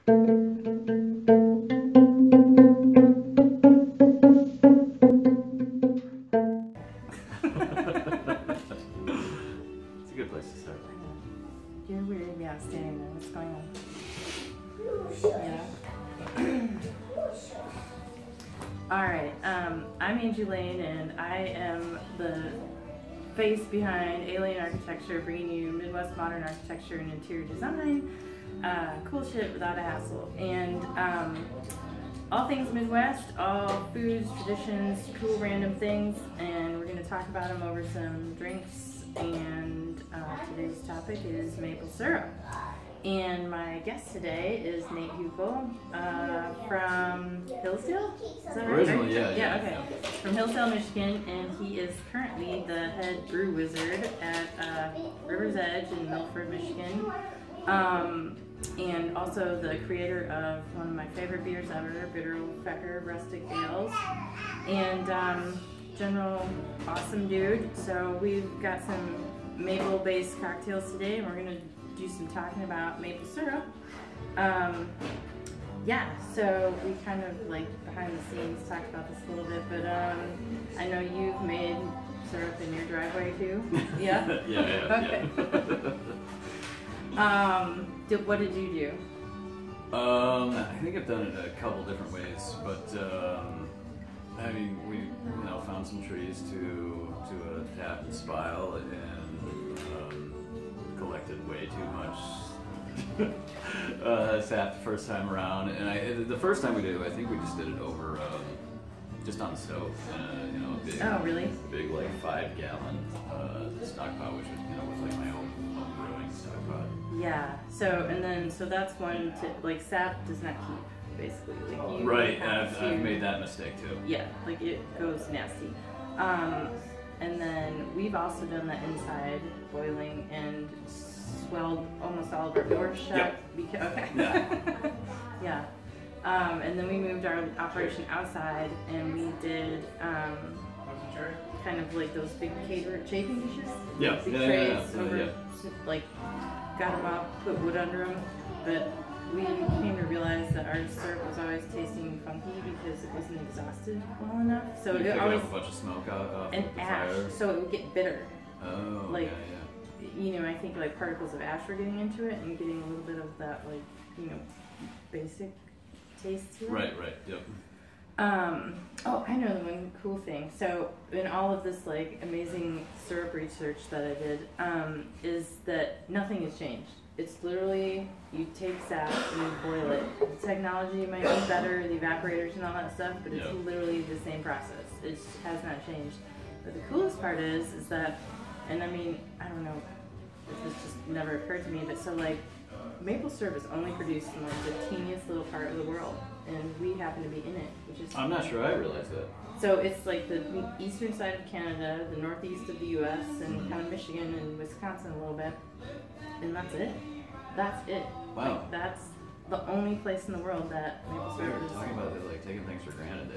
It's a good place to start. You're weirding me out standing there. What's going on? Yeah. Alright, I'm Angie Lane, and I am the face behind A.LANEarchitecture, bringing you Midwest modern architecture and interior design. Cool shit without a hassle. And all things Midwest, all foods, traditions, cool random things, and we're going to talk about them over some drinks. And today's topic is maple syrup. And my guest today is Nate Huckel from Hillsdale? Is that right? Originally, yeah. Okay. From Hillsdale, Michigan, and he is currently the head brew wizard at River's Edge in Milford, Michigan. And also the creator of one of my favorite beers ever, Bitter Old Fecker Rustic Ales. And general awesome dude. So we've got some maple-based cocktails today, and we're going to do some talking about maple syrup. Yeah, so we kind of like behind the scenes talked about this a little bit, but I know you've made syrup in your driveway too. Yeah? Yeah. Okay. What did you do? I think I've done it a couple different ways, but I mean, we found some trees to tap and spile, and collected way too much sap the first time around. And the first time we did it, I think we just did it over just on the stove, a big, oh really? Big like 5-gallon stockpot, which was like my own brewing stockpot. Yeah. So that's one to like sap does not keep basically. Like right. I've made that mistake too. Yeah, like it goes nasty. And then we've also done the inside boiling and swelled almost all of our doors shut. Yep. Okay. Yeah. Yeah. And then we moved our operation outside, and we did kind of like those big chafing dishes. Yeah. Big trays over, like got them up, put wood under them, but we came to realize that our syrup was always tasting funky because it wasn't exhausted well enough. So you it always a bunch of smoke out and the ash, fire. so it would get bitter. Oh, like I think like particles of ash were getting into it and getting a little bit of that basic taste to it. Right. Yep. Oh, I know the one cool thing. So in all of this like amazing syrup research that I did, is that nothing has changed. It's literally, you take sap and you boil it. The technology might be better, the evaporators and all that stuff, but it's literally the same process. It has not changed. But the coolest part is that, and I mean, I don't know if this just never occurred to me, but so like, maple syrup is only produced in like the teeniest little part of the world, and we happen to be in it, which is... I'm not sure I realized that. So it's like the eastern side of Canada, the northeast of the U.S., and kind of Michigan and Wisconsin a little bit, and that's it. That's it. Wow. Like, that's the only place in the world that maple syrup is. We were talking about it, like taking things for granted.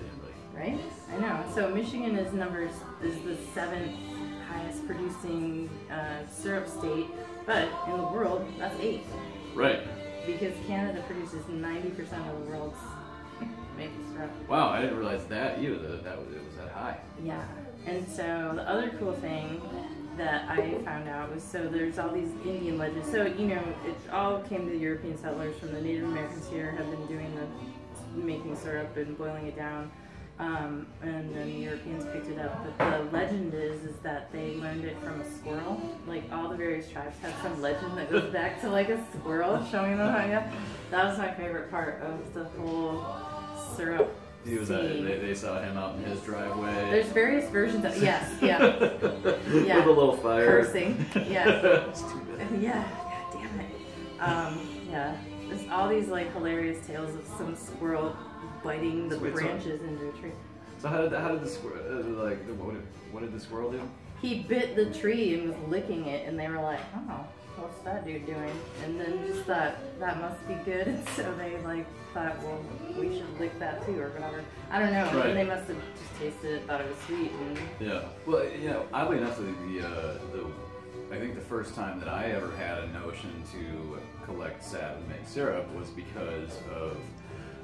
Right? I know. So Michigan is the 7th highest producing syrup state, but in the world, that's 8th. Right. Because Canada produces 90% of the world's maple syrup. Wow, I didn't realize that either. That it was that high. Yeah. And so the other cool thing that I found out was, so there's all these Indian legends. So it all came to the European settlers from the Native Americans here have been doing making syrup and boiling it down. And then the Europeans picked it up. But the legend is that they learned it from a squirrel. Like all the various tribes have some legend that goes back to like a squirrel showing them how. Yeah, that was my favorite part of the whole syrup. He was they saw him out in his driveway. There's various versions of yeah. With a little fire. Cursing. Yeah. It's too bad. Yeah. God damn it. Yeah. There's all these like hilarious tales of some squirrel biting the branches into a tree. So how did the squirrel what did the squirrel do? He bit the tree and was licking it, and they were like, "Oh, what's that dude doing?" And then just thought that must be good, and so they like thought, "Well, we should lick that too," or whatever. I don't know. Right. And they must have just tasted it, thought it was sweet, and yeah. Well, oddly enough, the I think the first time that I ever had a notion to collect sap and make syrup was because of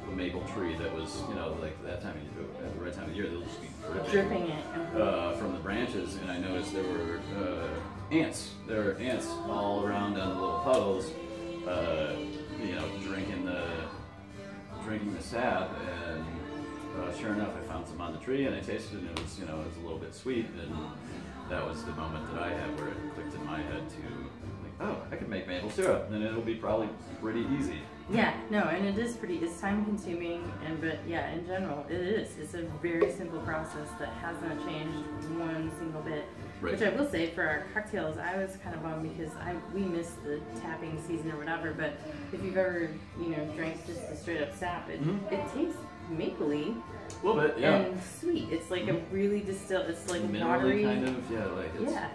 a maple tree that was, you know, like that time of year, at the right time of year, they'll just be dripping it from the branches, and I noticed there were ants. There were ants all around on the little puddles, you know, drinking the sap, and sure enough, I found some on the tree, and I tasted it, and it was, you know, it was a little bit sweet, and that was the moment that I had where it clicked in my head to, like, oh, I could make maple syrup, and it'll be probably pretty easy. Yeah, no, and it is it's time consuming, but yeah, in general, it is. It's a very simple process that has not changed one single bit. Right. Which I will say, for our cocktails, I was kind of bummed because we missed the tapping season or whatever, but if you've ever, you know, drank just the straight up sap, it tastes mapley. A little bit, yeah. And sweet. It's like a really distilled, it's like minerally watery. kind of, yeah, like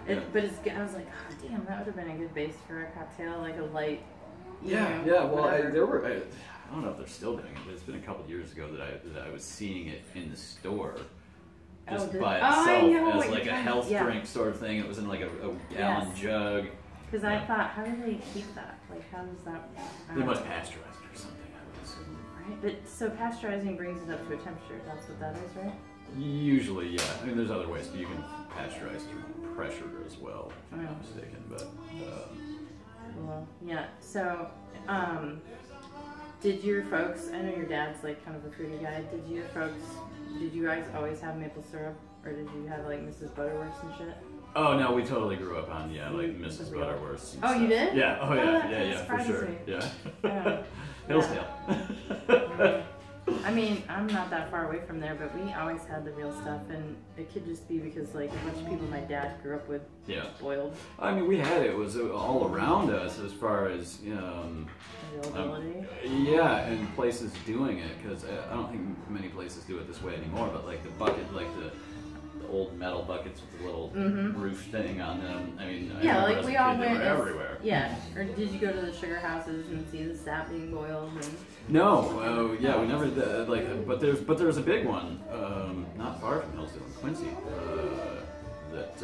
it's, but it's, I was like, oh damn, that would have been a good base for a cocktail, like a light, you know, well, whatever. there were, I don't know if they're still doing it, but it's been a couple years ago that I was seeing it in the store. Just by itself as like a health drink sort of thing. It was in like a gallon jug. Because I thought, how do they keep that? Like, how does that? They must pasteurize it or something, I would assume. Right, but so pasteurizing brings it up to a temperature. That's what that is, right? Usually, yeah. I mean, there's other ways, but you can pasteurize through pressure as well, if I'm not mistaken. But well, yeah. So, did your folks? I know your dad's like kind of a foodie guy. Did you guys always have maple syrup, or did you have like Mrs. Butterworth's and shit? Oh no, we totally grew up on like Mrs. Butterworth's. Oh, you did? Yeah. Oh yeah, for sure. Me. Yeah. Hillsdale. I mean, I'm not that far away from there, but we always had the real stuff, and it could just be because like a bunch of people my dad grew up with boiled. I mean, we had it was all around us as far as availability. And places doing it, because I don't think many places do it this way anymore. But like the bucket, like the old metal buckets with the little roof thing on them. I mean, like we all went everywhere. Yeah. Or did you go to the sugar houses and see the sap being boiled? No. We never did. Like, but there's a big one not far from Hillsdale in Quincy that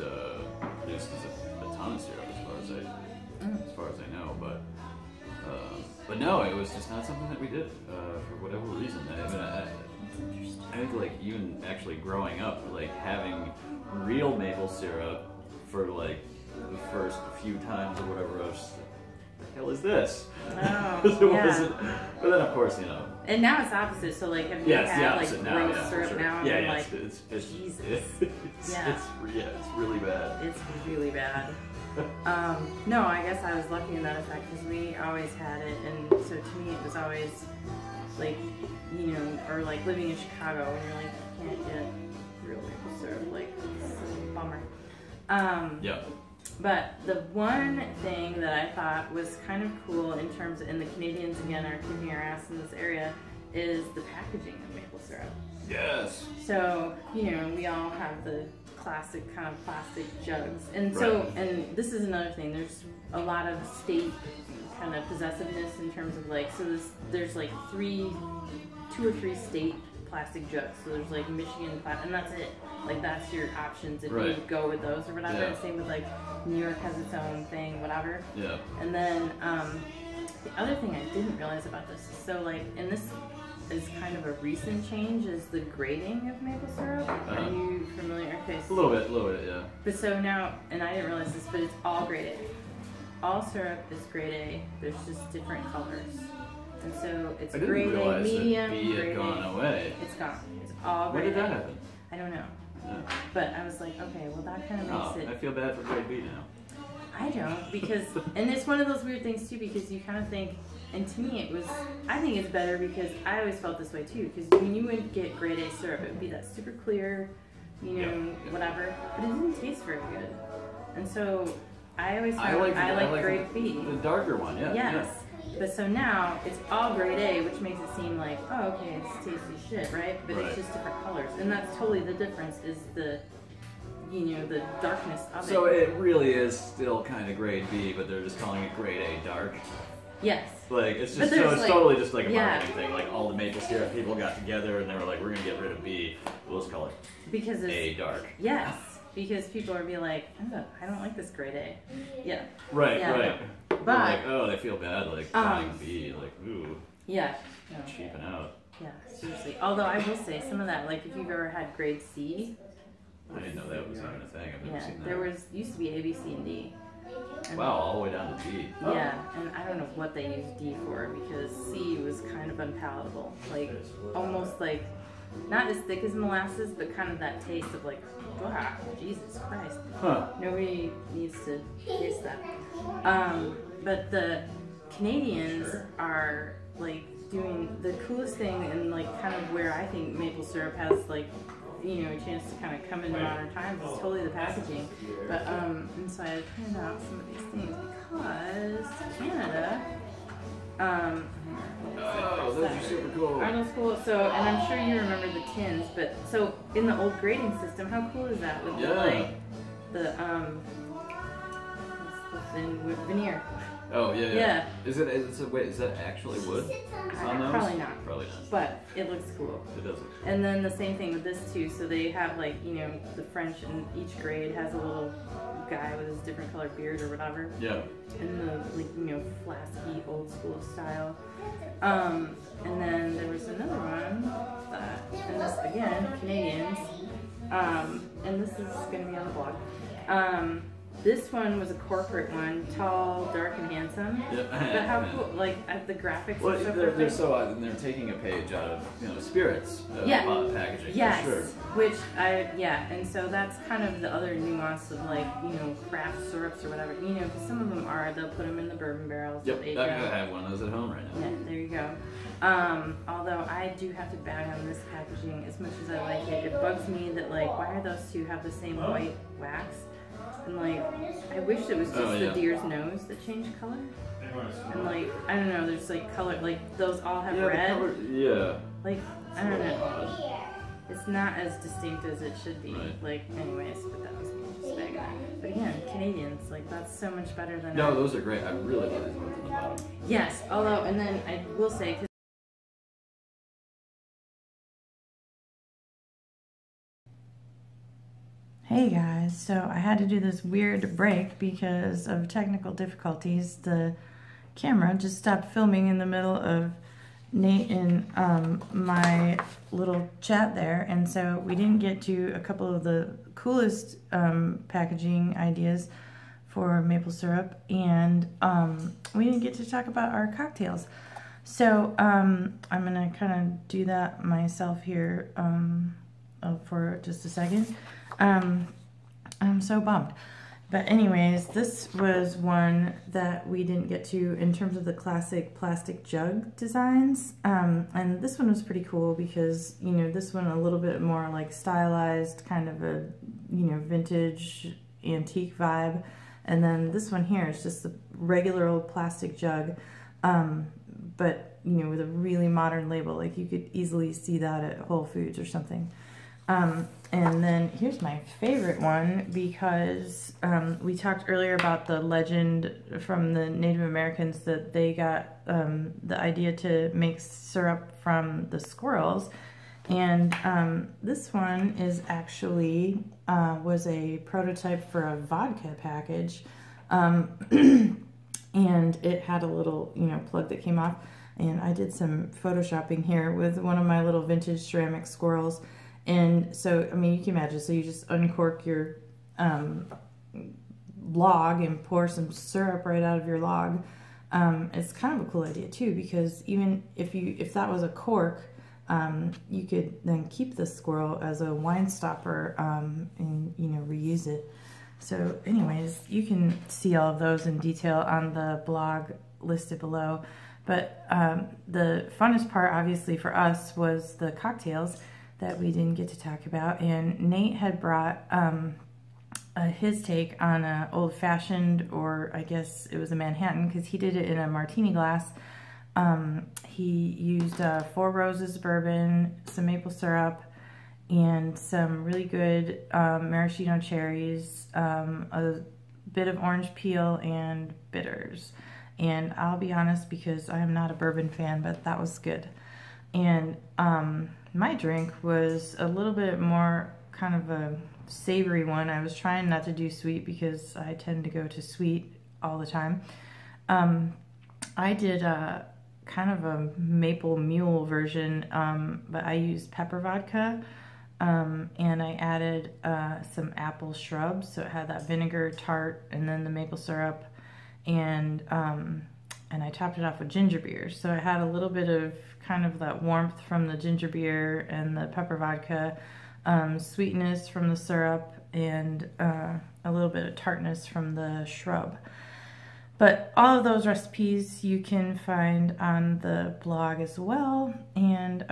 produces a ton of syrup as far as I know. But no, it was just not something that we did for whatever reason. I think like even actually growing up, like having real maple syrup for like the first few times or whatever, I was just like, what the hell is this? Oh, But then of course, you know. And now it's opposite. So like, have you had like gross syrup now? Yeah, like, it's Jesus. It's really bad. It's really bad. No, I guess I was lucky in that effect because we always had it, and so to me it was always like, you know, or like living in Chicago when you're like, you can't get real maple syrup, like, it's a bummer. But the one thing that I thought was kind of cool in terms of, and the Canadians again are kicking our ass in this area, is the packaging of maple syrup. Yes. So, you know, we all have the classic kind of plastic jugs. And so, and this is another thing, there's a lot of state kind of possessiveness in terms of like, so there's like 2 or 3 state plastic jugs. So there's like Michigan, and that's it. Like that's your options if you go with those or whatever. And same with like New York has its own thing, whatever. Yeah. And then the other thing I didn't realize about this is so like, and this is kind of a recent change, is the grading of maple syrup. Are you familiar? Okay, so, a little bit, yeah. But so now, and I didn't realize this, but it's all grade A. All syrup is grade A. There's just different colors. And so it's grade A, medium, grade A. Had gone away. It's gone. It's all grade A. When did that happen? I don't know. Yeah. But I was like, okay, well that kind of makes it. I feel bad for grade B now. I don't, because, and it's one of those weird things too, because you kind of think, and to me it was, I think it's better because I always felt this way too, because when you would get grade A syrup, it would be that super clear, you know, whatever, but it didn't taste very good. And so I always felt I like grade B. The darker one, Yes. Yeah. But so now it's all grade A, which makes it seem like, oh, okay, it's tasty shit, right? But it's just different colors. And that's totally the difference, is the, you know, the darkness of it. So it really is still kind of grade B, but they're just calling it grade A dark. Yes. Like, it's just, so it's like, totally just like a marketing thing. Like, all the maple syrup people got together and they were like, we're going to get rid of B. We'll just call it because A dark. Yes. because people are being like, oh, I don't like this grade A. Yeah. Right, yeah, right. No. But like, oh, they feel bad, like buying B, like, ooh. Yeah. No. Cheaping out. Yeah, seriously. Although I will say some of that, like if you've ever had grade C. I didn't know that was even a thing. I've never seen that. There used to be A, B, C, and D. And wow, all the way down to D. Yeah, and I don't know what they used D for because C was kind of unpalatable. Like, almost like, not as thick as molasses, but kind of that taste of like, wow, Jesus Christ. Huh. Nobody needs to taste that. But the Canadians are like doing the coolest thing and like kind of where I think maple syrup has like, you know, a chance to kind of come into modern times is totally the packaging. But and so I printed out some of these things because Canada. Oh, those are super cool. Aren't those cool? So, and I'm sure you remember the tins, but so in the old grading system, how cool is that with the like the what's the thing with veneer? Oh yeah, yeah. Wait, is that actually wood on those? Probably not. Probably not. But it looks cool. It does look cool. And then the same thing with this too. So they have like, you know, the French, and each grade has a little guy with his different colored beard or whatever. Yeah. In the like, you know, flasky old school style. And then there was another one that, and this again, Canadians. And this is gonna be on the blog. This one was a corporate one, tall, dark, and handsome. Yep. But how cool, like the graphics well, are so they're perfect. so odd, and they're taking a page out of, you know, spirits packaging. Yes. For sure. Which and so that's kind of the other nuance of like, you know, craft syrups or whatever. You know, because some of them they'll put them in the bourbon barrels. Yep. I have one of those at home right now. Yeah, there you go. Although I do have to bag on this packaging as much as I like it. It bugs me that like, why are those two have the same white wax? And like, I wish it was just the deer's nose that changed color. And like, I don't know, there's like color, like those all have red. Like, I don't know. It's not as distinct as it should be. Right. Like, anyways, but that was me just bagging on. But again, Canadians, like that's so much better than. No, those are great. I really love these ones on the bottom. Yes, although, and then I will say. Hey guys, so I had to do this weird break because of technical difficulties. The camera just stopped filming in the middle of Nate and my little chat there, and so we didn't get to a couple of the coolest packaging ideas for maple syrup, and we didn't get to talk about our cocktails. So I'm gonna kind of do that myself here for just a second. I'm so bummed. But anyways, this was one that we didn't get to in terms of the classic plastic jug designs. And this one was pretty cool because, you know, this one a little bit more like stylized, kind of a, you know, vintage antique vibe. And then this one here is just a regular old plastic jug, but, you know, with a really modern label. Like you could easily see that at Whole Foods or something. And then here's my favorite one because we talked earlier about the legend from the Native Americans that they got the idea to make syrup from the squirrels. And this one is actually was a prototype for a vodka package. And it had a little, you know, plug that came off. And I did some photoshopping here with one of my little vintage ceramic squirrels. And so, I mean, you can imagine, so you just uncork your log and pour some syrup right out of your log. It's kind of a cool idea too, because even if that was a cork, you could then keep the squirrel as a wine stopper and, you know, reuse it. So anyways, you can see all of those in detail on the blog listed below. But the funnest part, obviously, for us was the cocktails that we didn't get to talk about. And Nate had brought his take on an old-fashioned, or I guess it was a Manhattan, because he did it in a martini glass. He used 4 Roses bourbon, some maple syrup, and some really good maraschino cherries, a bit of orange peel, and bitters. And I'll be honest, because I am not a bourbon fan, but that was good. And my drink was a little bit more kind of a savory one. I was trying not to do sweet because I tend to go to sweet all the time. I did kind of a Maple Mule version, but I used pepper vodka, and I added some apple shrubs, so it had that vinegar tart and then the maple syrup, and I topped it off with ginger beer. So it had a little bit of kind of that warmth from the ginger beer and the pepper vodka, sweetness from the syrup, and a little bit of tartness from the shrub. But all of those recipes you can find on the blog as well, and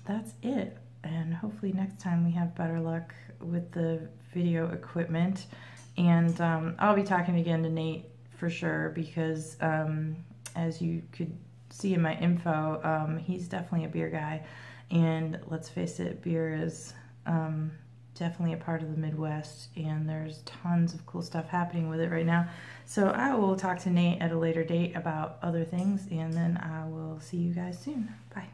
that's it. And hopefully next time we have better luck with the video equipment. And I'll be talking again to Nate for sure, because as you could see in my info, he's definitely a beer guy. And let's face it, beer is definitely a part of the Midwest, and there's tons of cool stuff happening with it right now. So I will talk to Nate at a later date about other things, and then I will see you guys soon. Bye.